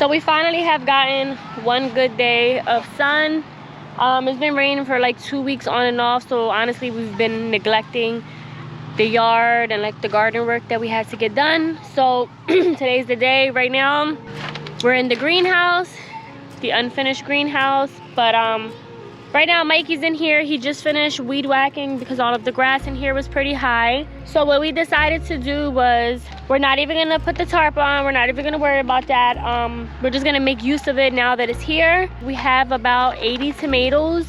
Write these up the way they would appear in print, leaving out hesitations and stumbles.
So we finally have gotten one good day of sun. It's been raining for like 2 weeks on and off, so honestly we've been neglecting the yard and like the garden work that we had to get done. So today's the day. Right now we're in the greenhouse, the unfinished greenhouse, but right now Mikey's in here. He just finished weed whacking because all of the grass in here was pretty high. So what we decided to do was, we're not even gonna put the tarp on. We're not even gonna worry about that. We're just gonna make use of it now that it's here. We have about 80 tomatoes,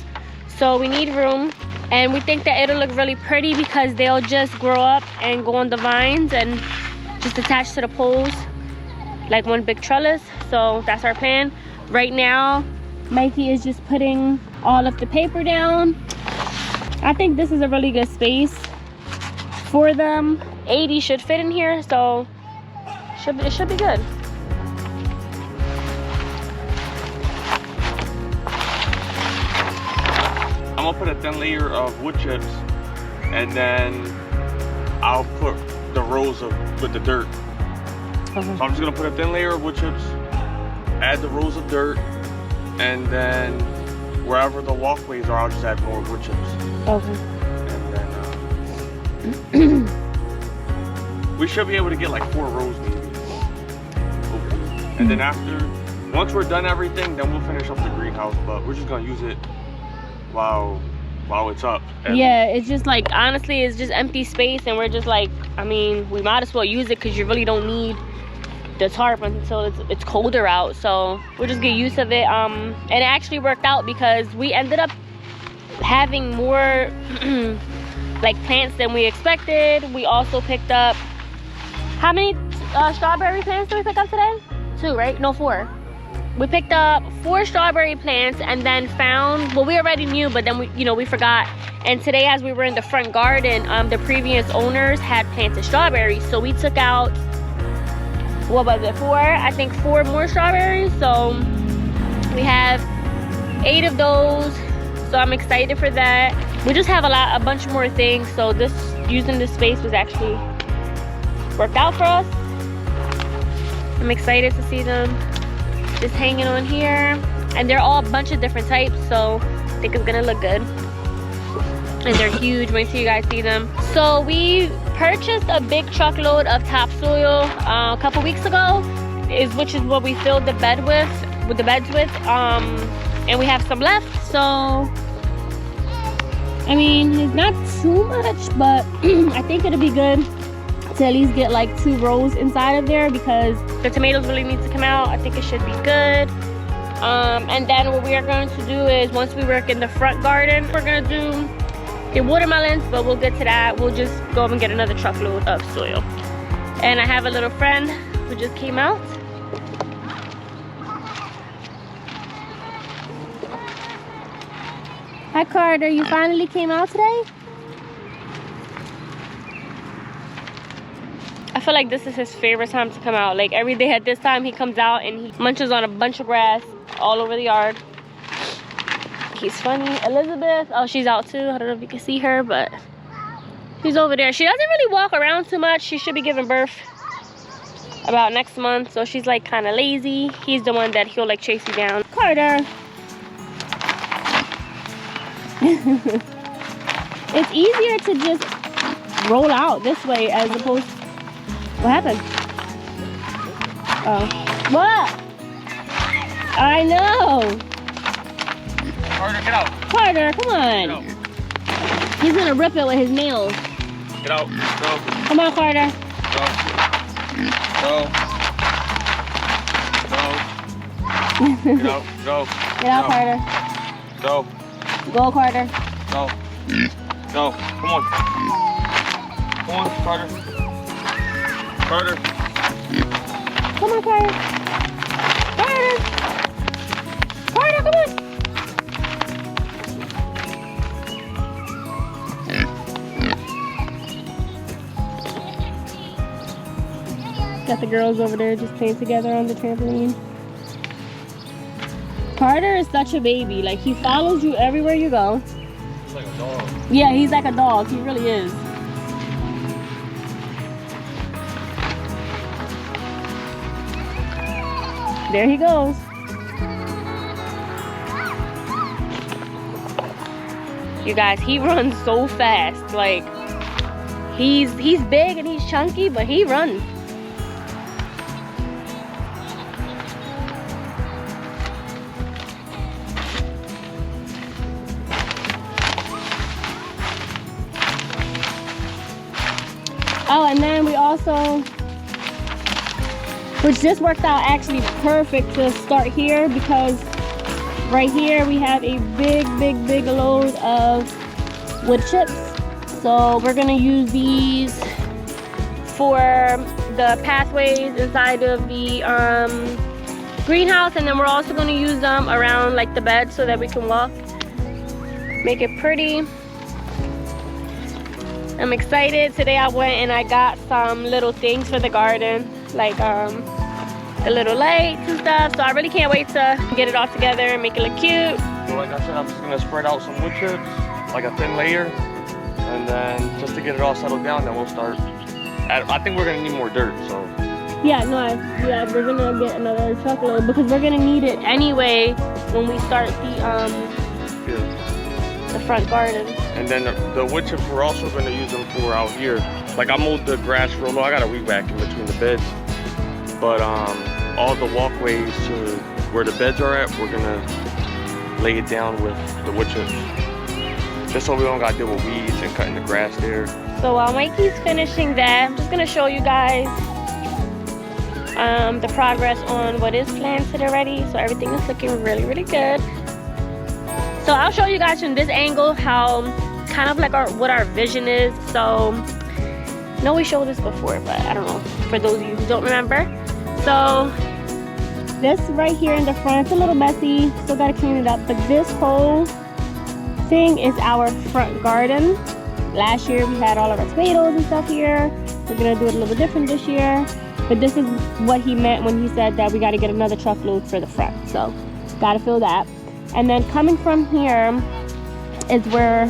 so we need room. And we think that it'll look really pretty because they'll just grow up and go on the vines and just attach to the poles like one big trellis. So that's our plan. Right now, Mikey is just putting all of the paper down. I think this is a really good space for them. 80 should fit in here, so it should be good. I'm gonna put a thin layer of wood chips, and then I'll put the rows with the dirt. So I'm just gonna put a thin layer of wood chips, add the rows of dirt, and then wherever the walkways are, I'll just add more wood chips. Okay. And then we should be able to get like 4 rows maybe. And then once we're done everything, then we'll finish up the greenhouse, but we're just gonna use it while it's up. And yeah, it's just like, honestly, it's just empty space, and we're just like, I mean, we might as well use it because you really don't need the tarp until it's colder out. So we'll just get used of it. And it actually worked out because we ended up having more like plants than we expected. We also picked up, how many strawberry plants did we pick up today? 2, right? No, 4. We picked up 4 strawberry plants, and then found, well, we already knew, but then we forgot. And today, as we were in the front garden, the previous owners had planted strawberries, so we took out, what was it, 4? I think 4 more strawberries. So we have 8 of those, so I'm excited for that. We just have a bunch more things, so using this space was actually worked out for us. I'm excited to see them just hanging on here, and they're all a bunch of different types, so I think it's gonna look good. And they're huge. Wait till you guys see them. So we purchased a big truckload of topsoil a couple weeks ago, which is what we filled the beds with, and we have some left. So I mean, it's not too much, but I think it'll be good to at least get like 2 rows inside of there because the tomatoes really need to come out. I think it should be good. And then what we are going to do is, once we work in the front garden, we're gonna do the watermelons, but we'll get to that. We'll just go up and get another truckload of soil. And I have a little friend who just came out. Hi Carter, you finally came out today? I feel like this is his favorite time to come out. Like every day at this time he comes out and he munches on a bunch of grass all over the yard. He's funny. Elizabeth, oh, she's out too. I don't know if you can see her, but she's over there. She doesn't really walk around too much. She should be giving birth about next month, so she's like kind of lazy. He's the one that he'll like chase you down. Carter. It's easier to just roll out this way as opposed to... What happened? Oh. What? I know. Carter, get out. Carter, come on. Get out. He's gonna rip it with his nails. Get out. Go. Come on, Carter. Go. Go. Go. Get out. Go. Get out, Carter. Go. Go, Carter. Go. Go. Come on. Come on, Carter. Carter. Come on, Carter. Carter. Carter, come on. Got the girls over there just playing together on the trampoline. Carter is such a baby. Like, he follows you everywhere you go. He's like a dog. Yeah, he's like a dog. He really is. There he goes. You guys, he runs so fast. Like, he's big and he's chunky, but he runs. Oh, and then we also, which just worked out actually perfect to start here, because right here we have a big load of wood chips. So we're gonna use these for the pathways inside of the greenhouse, and then we're also gonna use them around like the bed so that we can walk, make it pretty. I'm excited. Today I went and I got some little things for the garden, like the little lights and stuff. So I really can't wait to get it all together and make it look cute. So like I said, I'm just gonna spread out some wood chips, like a thin layer, and then just to get it all settled down, then we'll start. I think we're gonna need more dirt, so. Yeah, no, we're gonna get another truckload because we're gonna need it anyway when we start the front garden. And then the wood chips, we're also going to use them for out here. Like I mowed the grass real low. I got a weed whack in between the beds. But all the walkways to where the beds are at, we're going to lay it down with the wood chips. Just so we don't got to deal with weeds and cutting the grass there. So while Mikey's finishing that, I'm just going to show you guys the progress on what is planted already. So everything is looking really good. So I'll show you guys from this angle how kind of like what our vision is. So I know we showed this before, but I don't know, for those of you who don't remember. So this right here in the front, it's a little messy, still gotta clean it up, but this whole thing is our front garden. Last year we had all of our tomatoes and stuff here. We're gonna do it a little different this year, but this is what he meant when he said that we gotta get another truckload for the front. So gotta fill that. And then coming from here is where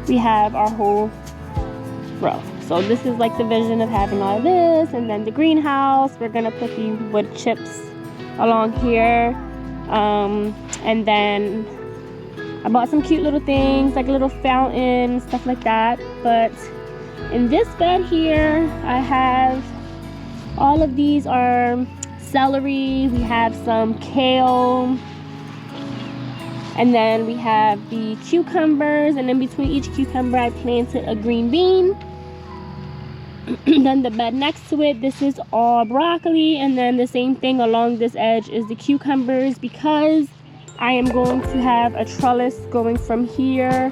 we have our whole row. So this is like the vision of having all of this, and then the greenhouse. We're gonna put the wood chips along here. And then I bought some cute little things, like a little fountain, stuff like that. But in this bed here, I have all of these are celery. We have some kale. And then we have the cucumbers, and in between each cucumber I planted a green bean. Then the bed next to it, this is all broccoli, and then the same thing along this edge is the cucumbers, because I am going to have a trellis going from here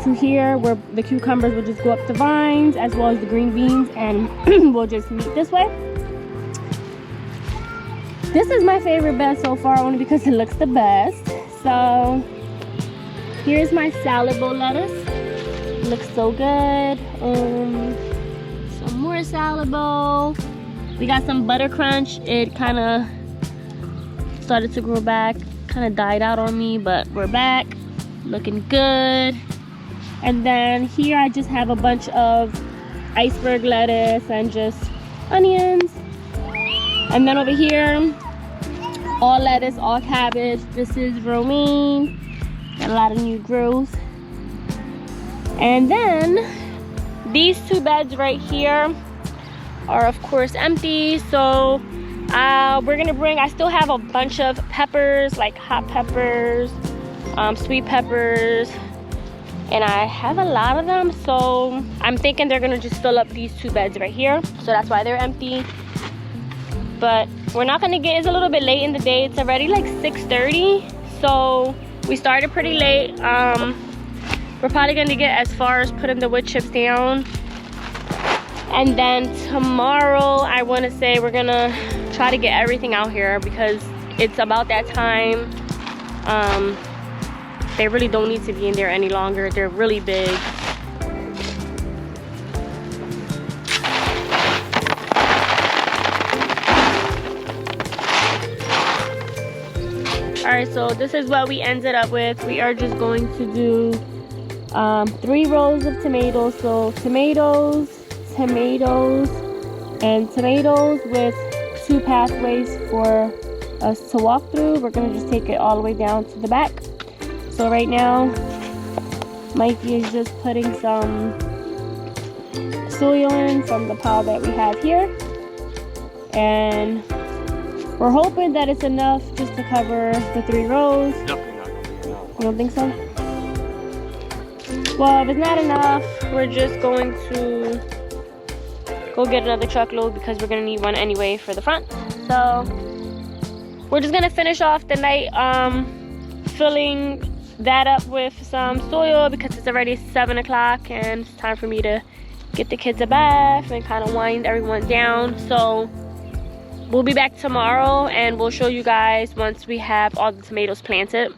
to here where the cucumbers will just go up the vines, as well as the green beans, and we'll just meet this way. This is my favorite bed so far, only because it looks the best. So here's my salad bowl lettuce. It looks so good. Some more salad bowl. We got some butter crunch. It kind of started to grow back, kind of died out on me, but we're back, looking good. And then here I just have a bunch of iceberg lettuce and just onions. And then over here, all lettuce, all cabbage. This is romaine. Got a lot of new growth. And then these two beds right here are of course empty. So we're gonna bring, I still have a bunch of peppers, like hot peppers, sweet peppers, and I have a lot of them. So I'm thinking they're gonna just fill up these two beds right here. So that's why they're empty. But we're not gonna get, it's a little bit late in the day. It's already like 6:30. So we started pretty late. We're probably gonna get as far as putting the wood chips down. And then tomorrow, I wanna say we're gonna try to get everything out here because it's about that time. They really don't need to be in there any longer. They're really big. All right, so this is what we ended up with. We are just going to do 3 rows of tomatoes. So tomatoes, tomatoes, and tomatoes with 2 pathways for us to walk through. We're gonna just take it all the way down to the back. So right now, Mikey is just putting some soil in from the pile that we have here. And we're hoping that it's enough just to cover the 3 rows. Definitely not gonna be enough. You don't think so? Well, if it's not enough, we're just going to go get another truckload because we're gonna need one anyway for the front. So we're just gonna finish off the night filling that up with some soil because it's already 7 o'clock and it's time for me to get the kids a bath and kind of wind everyone down. So we'll be back tomorrow and we'll show you guys once we have all the tomatoes planted.